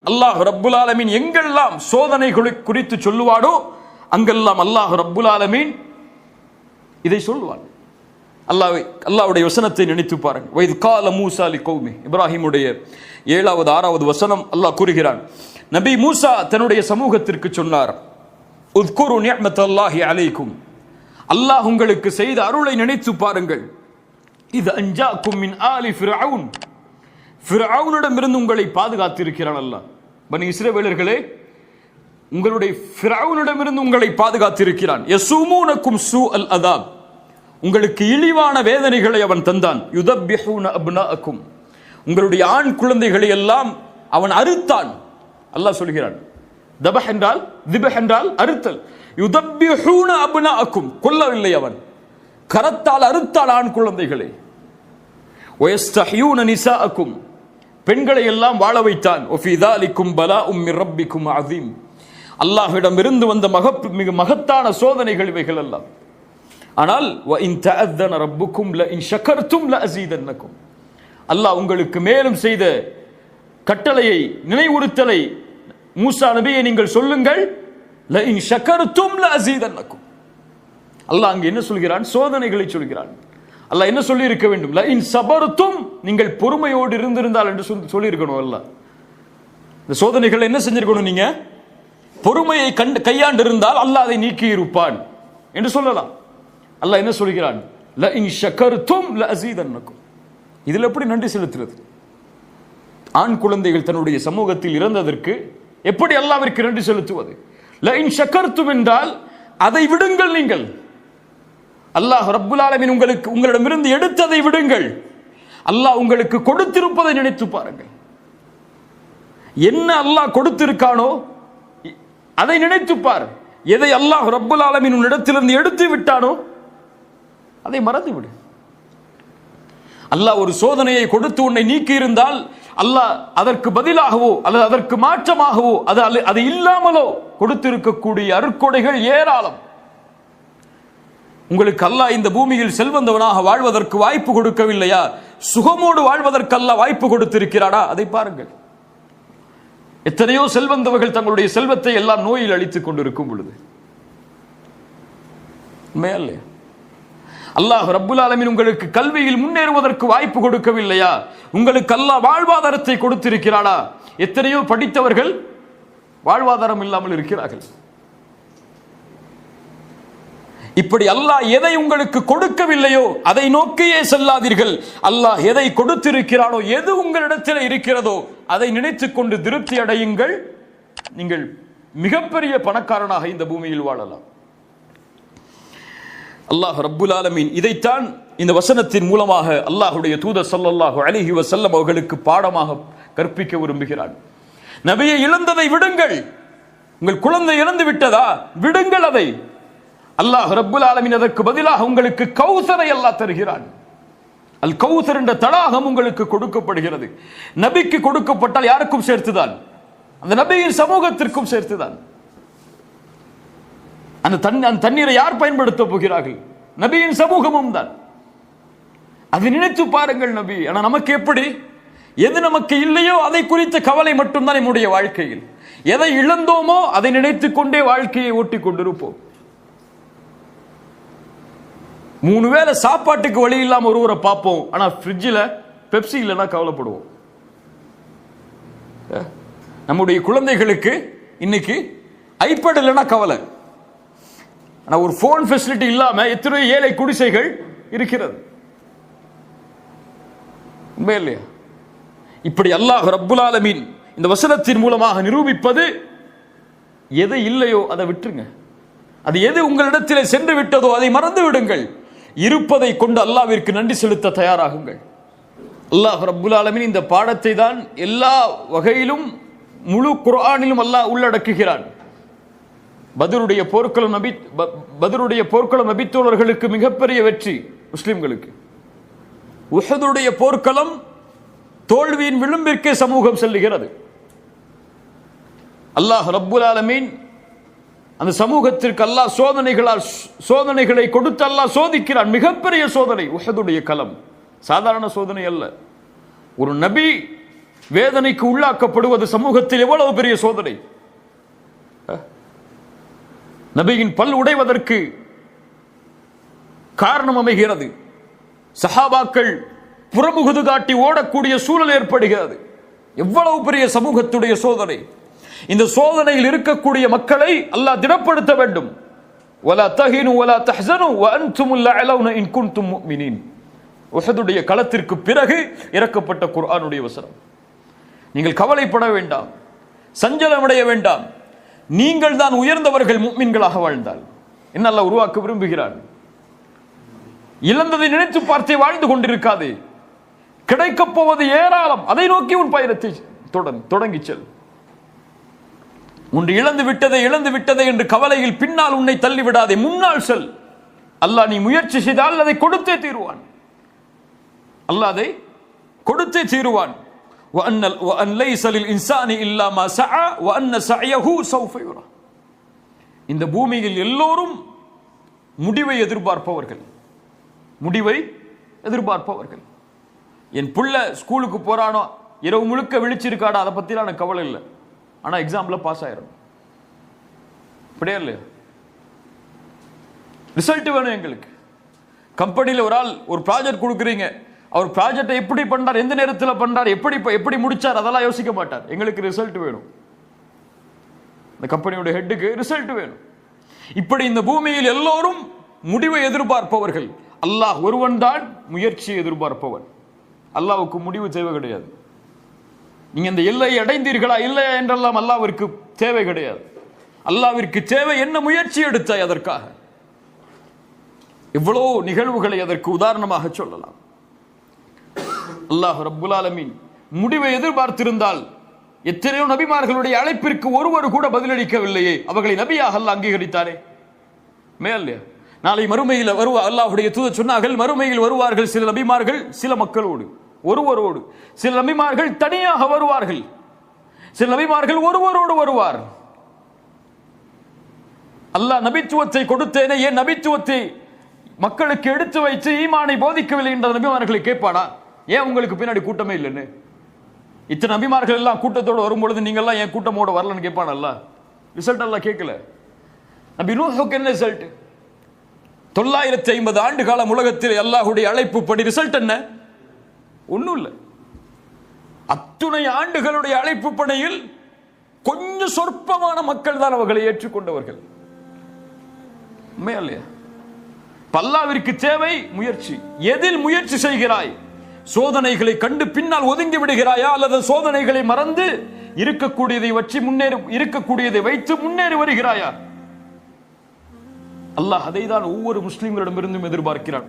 அல்லாஹ் ரப்புல் ஆலமீன் எங்கெல்லாம் சோதனைகளை குறித்து சொல்லுவானோ அங்கெல்லாம் அல்லாஹ் ரப்புல் ஆலமீன் இதை சொல்லுவான். அல்லாஹ்வுடைய வசனத்தை நினைத்து பாருங்கள். வைத் கால மூசா லிகௌமி, இப்ராஹிமுடைய 7வது 6வது வசனம் அல்லாஹ் கூறுகிறான், நபி மூசா தன்னுடைய சமூகத்திற்கு சொன்னார், உத்குரு நிஅமத்தல்லாஹி அலைக்கும், அல்லாஹ் உங்களுக்கு செய்த அருளை நினைத்து பாருங்கள். இது அன்ஜாக்கும் மின் ஆலி ஃபிர்அவுன், ஃபிர்அவுனிடமிருந்து உங்களை பாதுகாத்திருக்கிறான் அல்லாஹ். பனி இஸ்ரவேலர்களே, உங்களுடைய ஃபிர்அவுனிடமிருந்து உங்களை பாதுகாத்திருக்கிறான். யஸூமூனக்கும் சூஅல் அதாப், உங்களுக்கு இழிவான வேதனைகளை அவன் தந்தான். யுதப்பிஹூன அப்னாஅக்கும், உங்களுடைய ஆண் குழந்தைகளை எல்லாம் அவன் அறுத்தான். அல்லாஹ் சொல்கிறான், தபஹ் என்றால் திபஹ் என்றால் அறுத்தல். யுதப்பிஹூன அப்னாஅக்கும், கொல்லவில்லை, அவன் கரத்தால் அறுத்தால் ஆண் குழந்தைகளை. வயஸ்தஹியூன நிசாஅக்கும், பெண்களை எல்லாம் வாழ வைத்தான். வஃபீ ذالிக்கும் பலாஉம் மிர் ரப்பிக்கும் அஸீம், அல்லாஹ்விடம் இருந்து வந்த மிக மகத்தான சோதனைகள் இவைகள் எல்லாம். ஆனால் வஇன் தஅذன ரப்புக்கும் லஇன் ஷகர்தும் லஅஸீதன்னக்கும், அல்லாஹ் உங்களுக்கு மேலும் செய்த கட்டளையை, நினைவுறுத்தலை மூசா நபியை நீங்கள் சொல்லுங்கள். லஇன் ஷகர்தும் லஅஸீதன்னக்கும், அல்லாஹ் அங்கே என்ன சொல்கிறான்? சோதனைகளை சொல்கிறான். அல்லாஹ் என்ன சொல்லி இருக்க வேண்டும்? லஇன் சபர்தும், நீங்கள் பொறுமையோடு இருந்திருந்தால் என்று சொல்லி இருக்கணும். அல்லாஹ் இந்த சோதனைகளை என்ன செஞ்சிருக்கணும்? நீங்க பொறுமையை கையாண்டு இருந்தால் அல்லாஹ் அதை நீக்கி இருப்பான் என்று சொல்லலாம். அல்லாஹ் என்ன சொல்கிறான்? லஇன் ஷகர்தும் லஅஸீதன்னக்கும். இதில் எப்படி நன்றி செலுத்துறது? ஆண் குழந்தைகள் தன்னுடைய சமூகத்தில் இறந்ததற்கு எப்படி அல்லாஹ்விற்கு நன்றி செலுத்துவது? லஇன் ஷகர்தும் என்றால் அதை விடுங்கள். நீங்கள் அல்லாஹ் ரப்புல் ஆலமீன் உங்களிடமிருந்து எடுத்ததை விடுங்கள். அல்லாஹ் உங்களுக்கு கொடுத்திருப்பதை நினைத்து பாருங்கள். என்ன அல்லாஹ் கொடுத்திருக்கானோ அதை நினைத்து பார். எதை அல்லாஹ் ரப்புல் ஆலமீன் உன்னிடத்திலிருந்து எடுத்து விட்டானோ அதை மறந்து விடு. அல்லாஹ் ஒரு சோதனையை கொடுத்து உன்னை நீக்கி இருந்தால் அல்லாஹ் அதற்கு பதிலாகவோ அல்லது அதற்கு மாற்றமாகவோ அது இல்லாமலோ கொடுத்திருக்கக்கூடிய அருட்கொடைகள் ஏராளம். உங்களுக்கு அல்லாஹ் இந்த பூமியில் செல்வந்தவனாக வாழ்வதற்கு வாய்ப்பு கொடுக்கவில்லையா? சுகமோடு வாழ்வதற்கு அல்லாஹ் வாய்ப்பு கொடுத்திருக்கிறானா? அதை பாருங்கள். எத்தனையோ செல்வந்தவர்கள் தங்களுடைய செல்வத்தை எல்லாம் நோயில் அழித்துக் கொண்டிருக்கும் பொழுது உண்மையா? அல்லாஹ் ரப்புல் ஆலமீன் உங்களுக்கு கல்வியில் முன்னேறுவதற்கு வாய்ப்பு கொடுக்கவில்லையா? உங்களுக்கு அல்லாஹ் வாழ்வாதாரத்தை கொடுத்திருக்கிறானா? எத்தனையோ படித்தவர்கள் வாழ்வாதாரம் இல்லாமல் இருக்கிறார்கள். இப்படி அல்லாஹ் எதை உங்களுக்கு கொடுக்கவில்லையோ அதை நோக்கியே செல்லாதீர்கள். அல்லாஹ் எதை கொடுத்திருக்கிறானோ, எது உங்களிடத்தில் இருக்கிறதோ அதை நினைத்துக் கொண்டு திருப்தி அடையுங்கள். நீங்கள் மிகப்பெரிய பணக்காரனாக இந்த பூமியில் வாழலாம். அல்லாஹ் ரப்புல் ஆலமீன் இதைத்தான் இந்த வசனத்தின் மூலமாக அல்லாஹ்வுடைய தூதர் ஸல்லல்லாஹு அலைஹி வஸல்லம் அவர்களுக்கு பாடமாக கற்பிக்க விரும்புகிறான். நபியை இழந்ததை விடுங்கள். உங்கள் குழந்தை இறந்து விட்டதா? விடுங்கள் அதை. அல்லாஹ் ரப்புல் ஆலமீன் அதற்கு பதிலாக உங்களுக்கு கௌசரை அல்லாஹ் தருகிறான். அல் கௌசர் என்ற தடாகம் உங்களுக்கு கொடுக்கப்படுகிறது. நபிக்கு கொடுக்கப்பட்டால் யாருக்கும் சேர்த்துதான்? அந்த நபியின் சமூகத்திற்கும் சேர்த்துதான். அந்த தண்ணீரை யார் பயன்படுத்த போகிறார்கள்? நபியின் சமூகமும் தான். அதை நினைத்து பாருங்கள் நபி. ஆனா நமக்கு எப்படி? எது நமக்கு இல்லையோ அதை குறித்த கவலை மட்டும்தான் நம்முடைய வாழ்க்கையில். எதை இழந்தோமோ அதை நினைத்துக் கொண்டே வாழ்க்கையை ஓட்டிக் கொண்டிருப்போம். 3 வேளை சாப்பாட்டுக்கு வழி இல்லாம ஒருவரை பார்ப்போம். ஆனா ஃப்ரிட்ஜில் பெப்சி இல்லைன்னா கவலைப்படுவோம். நம்முடைய குழந்தைகளுக்கு இன்னைக்கு ஐபேட் இல்லைன்னா கவலை. ஆனா ஒரு போன் ஃபெசிலிட்டி இல்லாம எத்தனை ஏழை குடிசைகள் இருக்கிறது. உண்மை இல்லையா? இப்படி அல்லாஹ் ரப்புல் ஆலமீன் இந்த வசனத்தின் மூலமாக நிரூபிப்பது, எது இல்லையோ அதை விட்டுருங்க. அது எது உங்களிடத்திலே சென்று விட்டதோ அதை மறந்து விடுங்கள். இருப்பதை கொண்டு அல்லாஹ்விற்கு நன்றி செலுத்த தயாராகுங்கள். அல்லாஹ் ரப்புல் ஆலமீன் இந்த பாடத்தை தான் எல்லா வகையிலும் முழு குர்ஆனிலும் அல்லாஹ் உள்ளடக்குகிறான். பத்ருடைய போர்க்களம் நபித்தோழர்களுக்கு மிகப்பெரிய வெற்றி முஸ்லிம்களுக்கு. உஹதுடைய போர்க்களம் தோல்வியின் விளிம்பிற்கே சமூகம் செல்லுகிறது. அல்லாஹ் ரப்புல் ஆலமீன் அந்த சமூகத்திற்கு அல்லாஹ் சோதனைகளை கொடுத்து அல்லாஹ் சோதிக்கிறான். மிகப்பெரிய சோதனை உஹதுடைய களம், சாதாரண சோதனை அல்ல. ஒரு நபி வேதனைக்கு உள்ளாக்கப்படுவது சமூகத்தில் எவ்வளவு பெரிய சோதனை. நபியின் பல் உடைவதற்கு காரணம் அமைகிறது. சஹாபாக்கள் புறமுகுது காட்டி ஓடக்கூடிய சூழல் ஏற்படுகிறது. எவ்வளவு பெரிய சமூகத்துடைய சோதனை. இந்த சோதனையில் இருக்கக்கூடிய மக்களை அல்லாஹ் திடப்படுத்த வேண்டும். வலா தஹினு வலா தஹ்ஸனு வ அன்துமுல் அலௌன இன் குன்தும் முஃமினீன். உஹதுடைய களத்திற்கு பிறகு இறக்கப்பட்ட குர்ஆனுடைய வசனம். நீங்கள் கவலைப்பட வேண்டாம், சஞ்சலமடைய வேண்டாம். நீங்கள் தான் உயர்ந்தவர்கள் முஃமின்களாக வாழ்ந்தால். என்ன அல்லாஹ் உருவாக்க விரும்புகிறான்? இழந்ததை நினைத்து பார்த்தே வாழ்ந்து கொண்டிருக்காதே. கிடைக்கப் போவது ஏராளம். அதை நோக்கி உன் பயணத்தை தொடங்கி செல். ஒன்று இழந்து விட்டதை என்று கவலையில் பின்னால் உன்னை தள்ளிவிடாதே. முன்னால் செல். அல்லாஹ் நீ முயற்சி செய்தால் அதை கொடுத்தே தீருவான். அல்லாஹ் அதை கொடுத்தே தீருவான். وَأَنْ لَيْسَ لِلْإِنسَانِ إِلَّا مَا سَعَى وَأَنَّ سَعْيَهُ سَوْفَ يُرَى. இந்த பூமியில் எல்லோரும் முடிவை எதிர்பார்ப்பவர்கள். என் புள்ள ஸ்கூலுக்கு போறானோ, இரவு முழுக்க விழிச்சிருக்காடா, அதை பத்திலாம் எனக்கு கவலை இல்லை. ஆனா எக்ஸாம்ல பாஸ் ஆயிரும். அப்படியே இல்லையா? ரிசல்ட் வேணும் எங்களுக்கு. கம்பெனியில் ஒரு ஆள் ஒரு ப்ராஜெக்ட் கொடுக்குறீங்க, அவர் ப்ராஜெக்டை எப்படி பண்றார், எந்த நேரத்தில் பண்றார், எப்படி முடிச்சார், அதெல்லாம் யோசிக்க மாட்டார். எங்களுக்கு ரிசல்ட் வேணும். இந்த கம்பெனியோட ஹெட்டுக்கு ரிசல்ட் வேணும். இப்படி இந்த பூமியில் எல்லோரும் முடிவை எதிர்பார்ப்பவர்கள். அல்லாஹ் ஒருவன் தான் முயற்சியை எதிர்பார்ப்பவன். அல்லாஹ்வுக்கு முடிவு தேவை கிடையாது. நீங்க இந்த எல்லையை அடைந்தீர்களா இல்லையா என்றெல்லாம் அல்லாஹ்விற்கு தேவை கிடையாது. அல்லாஹ்விற்கு தேவை என்ன முயற்சி எடுத்தாய் அதற்காக. இவ்வளோ நிகழ்வுகளை அதற்கு உதாரணமாக சொல்லலாம். அல்லாஹ் ரப்புல் ஆலமீன் முடிவை எதிர்பார்த்திருந்தால் எத்தனையோ நபிமார்களுடைய அழைப்பிற்கு ஒருவர் கூட பதிலளிக்கவில்லையே, அவர்களை நபியாக அல்லாஹ் அங்கீகரித்தாரே. மேல்லையா? நாளை மறுமையில் அல்லாஹ்வுடைய தூதர் சொன்னார்கள், மறுமையில் வருவார்கள் சில நபிமார்கள் சில மக்களோடு, ஒருவரோடு. சில நபிமார்கள் தனியாக வருவார்கள், சில நபிமார்கள் ஒருவரோடு வருவார். அல்லாஹ் நபித்துவத்தை கொடுத்தேனே, ஏன் நபித்துவத்தை மக்களுக்கு எடுத்து வைத்து ஈமானை போதிக்கவில்லை என்ற நபிமார்களை கேட்பானா? ஏன் உங்களுக்கு பின்னாடி கூட்டமே இல்லைன்னு? இத்தனை நபிமார்கள் எல்லாம் கூட்டத்தோடு வரும்பொழுது நீங்க எல்லாம் ஏன் கூட்டமோட வரலன்னு கேட்பான் அல்லாஹ். ரிசல்ட் எல்லாம் கேட்கல. நபி நூஹுக்கு என்ன ரிசல்ட்? 950 ஆண்டு காலம் உலகத்தில் அல்லாஹ்வுடைய அழைப்பு படி ரிசல்ட் என்ன? ஒன்றும் இல்லை. அத்துணை ஆண்டுகளுடைய அழைப்பு பணியில் கொஞ்சம் சொற்பமான மக்கள் தான் அவர்களை ஏற்றுக்கொண்டவர்கள். உண்மையா இல்லையா? அல்லாஹ்விற்கு தேவை முயற்சி. எதில் முயற்சி செய்கிறாய்? சோதனைகளை கண்டு பின்னால் ஒதுங்கி விடுகிறாயா, அல்லது சோதனைகளை மறந்து இருக்கக்கூடியதை வைத்து முன்னேறி வருகிறாயா? அல்லாஹ் அதை தான் ஒவ்வொரு முஸ்லிம்களிடமிருந்தும் எதிர்பார்க்கிறான்.